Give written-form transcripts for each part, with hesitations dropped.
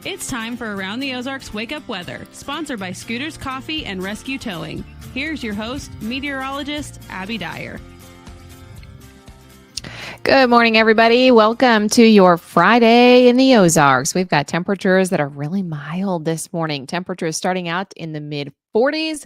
It's time for Around the Ozarks Wake Up Weather, sponsored by Scooters Coffee and Rescue Towing. Here's your host, meteorologist Abby Dyer. Good morning, everybody. Welcome to your Friday in the Ozarks. We've got temperatures that are really mild this morning. Temperatures starting out in the mid 40s.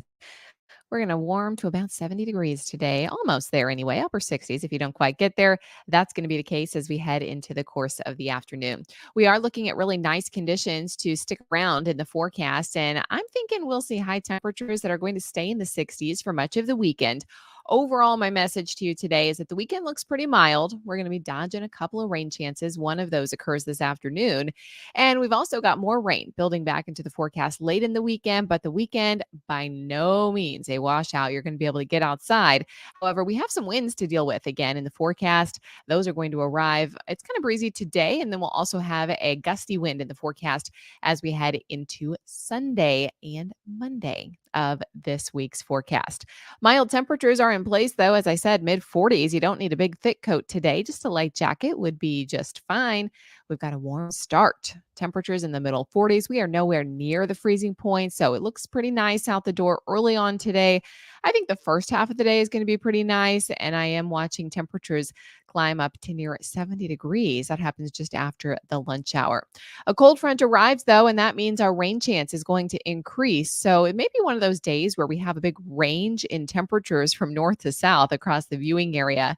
We're going to warm to about 70 degrees today, almost there anyway, upper 60s. If you don't quite get there, that's going to be the case as we head into the course of the afternoon. We are looking at really nice conditions to stick around in the forecast, and I'm thinking we'll see high temperatures that are going to stay in the 60s for much of the weekend. Overall, my message to you today is that the weekend looks pretty mild. We're going to be dodging a couple of rain chances. One of those occurs this afternoon. And we've also got more rain building back into the forecast late in the weekend, but the weekend by no means a washout. You're going to be able to get outside. However, we have some winds to deal with again in the forecast. Those are going to arrive. It's kind of breezy today, and then we'll also have a gusty wind in the forecast as we head into Sunday and Monday of this week's forecast. Mild temperatures are in place, though. As I said, mid 40s. You don't need a big thick coat today. Just a light jacket would be just fine. We've got a warm start. Temperatures in the middle 40s. We are nowhere near the freezing point, so it looks pretty nice out the door early on today. I think the first half of the day is going to be pretty nice, and I am watching temperatures climb up to near 70 degrees. That happens just after the lunch hour. A cold front arrives, though, and that means our rain chance is going to increase. So it may be one of those days where we have a big range in temperatures from north to south across the viewing area.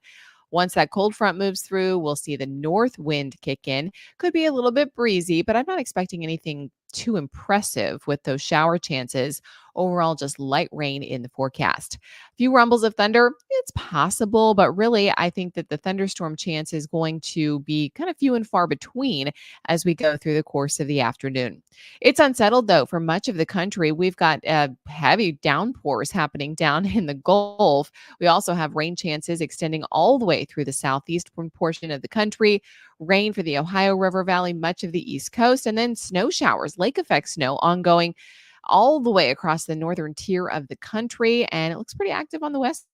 Once that cold front moves through, we'll see the north wind kick in. Could be a little bit breezy, but I'm not expecting anything too impressive with those shower chances. Overall, just light rain in the forecast. A few rumbles of thunder, it's possible, but really, I think that the thunderstorm chance is going to be kind of few and far between as we go through the course of the afternoon. It's unsettled, though, for much of the country. We've got heavy downpours happening down in the Gulf. We also have rain chances extending all the way through the southeastern portion of the country. Rain for the Ohio River Valley, much of the East Coast, and then snow showers, lake effect snow ongoing all the way across the northern tier of the country. And it looks pretty active on the West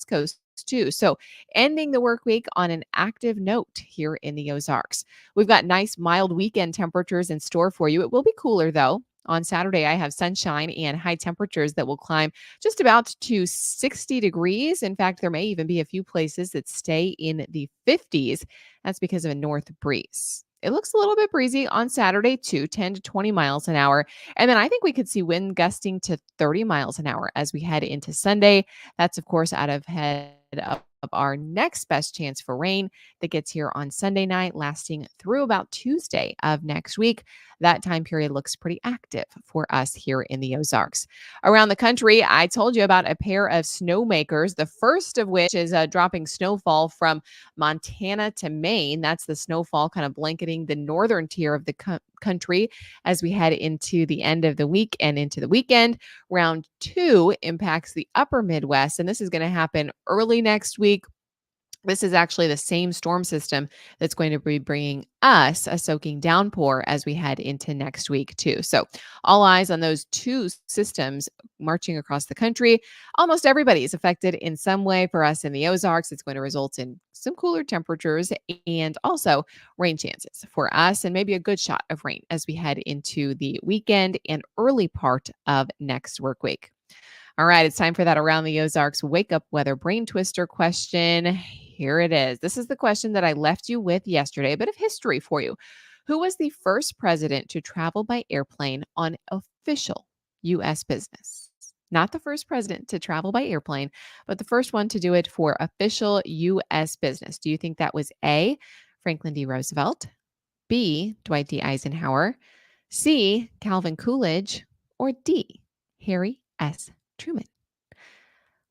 Coast too. So ending the work week on an active note here in the Ozarks. We've got nice mild weekend temperatures in store for you. It will be cooler though. On Saturday, I have sunshine and high temperatures that will climb just about to 60 degrees. In fact, there may even be a few places that stay in the 50s. That's because of a north breeze. It looks a little bit breezy on Saturday too, 10 to 20 miles an hour. And then I think we could see wind gusting to 30 miles an hour as we head into Sunday. That's, of course, out of head of our next best chance for rain that gets here on Sunday night, lasting through about Tuesday of next week. That time period looks pretty active for us here in the Ozarks. Around the country, I told you about a pair of snowmakers, the first of which is dropping snowfall from Montana to Maine. That's the snowfall kind of blanketing the northern tier of the country as we head into the end of the week and into the weekend. Round 2 impacts the upper Midwest, and this is going to happen early next week. This is actually the same storm system that's going to be bringing us a soaking downpour as we head into next week too. So all eyes on those two systems marching across the country. Almost everybody is affected in some way. For us in the Ozarks, it's going to result in some cooler temperatures and also rain chances for us, and maybe a good shot of rain as we head into the weekend and early part of next work week. All right, it's time for that Around the Ozarks Wake Up Weather Brain Twister question. Here it is. This is the question that I left you with yesterday, a bit of history for you. Who was the first president to travel by airplane on official U.S. business? Not the first president to travel by airplane, but the first one to do it for official U.S. business. Do you think that was A, Franklin D. Roosevelt, B, Dwight D. Eisenhower, C, Calvin Coolidge, or D, Harry S. Truman?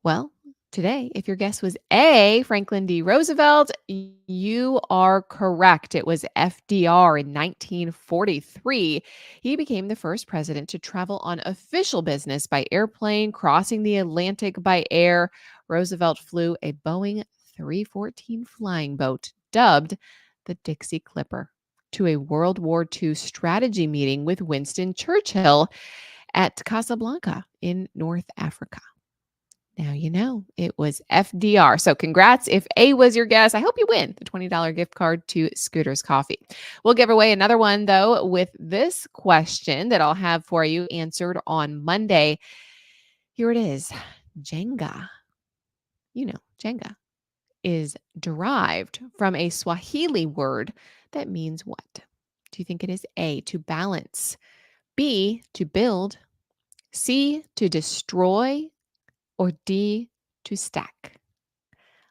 Well, today, if your guess was A, Franklin D. Roosevelt, you are correct. It was FDR in 1943. He became the first president to travel on official business by airplane, crossing the Atlantic by air. Roosevelt flew a Boeing 314 flying boat dubbed the Dixie Clipper to a World War II strategy meeting with Winston Churchill at Casablanca in North Africa. Now you know it was FDR. So congrats if A was your guess. I hope you win the $20 gift card to Scooter's Coffee. We'll give away another one, though, with this question that I'll have for you answered on Monday. Here it is. Jenga. You know, Jenga is derived from a Swahili word that means what? Do you think it is A, to balance, B, to build, C, to destroy, or D, to stack?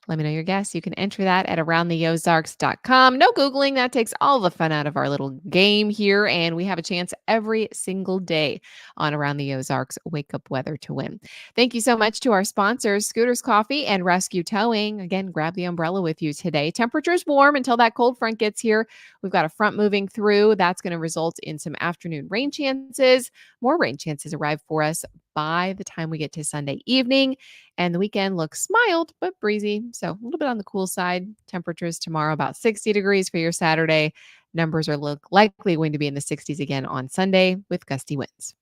Let me know your guess. You can enter that at aroundtheozarks.com. No Googling. That takes all the fun out of our little game here. And we have a chance every single day on Around the Ozarks Wake Up Weather to win. Thank you so much to our sponsors, Scooters Coffee and Rescue Towing. Again, grab the umbrella with you today. Temperature's warm until that cold front gets here. We've got a front moving through. That's going to result in some afternoon rain chances. More rain chances arrive for us by the time we get to Sunday evening. And the weekend looks mild but breezy. So a little bit on the cool side. Temperatures tomorrow about 60 degrees for your Saturday. Numbers are likely going to be in the 60s again on Sunday with gusty winds.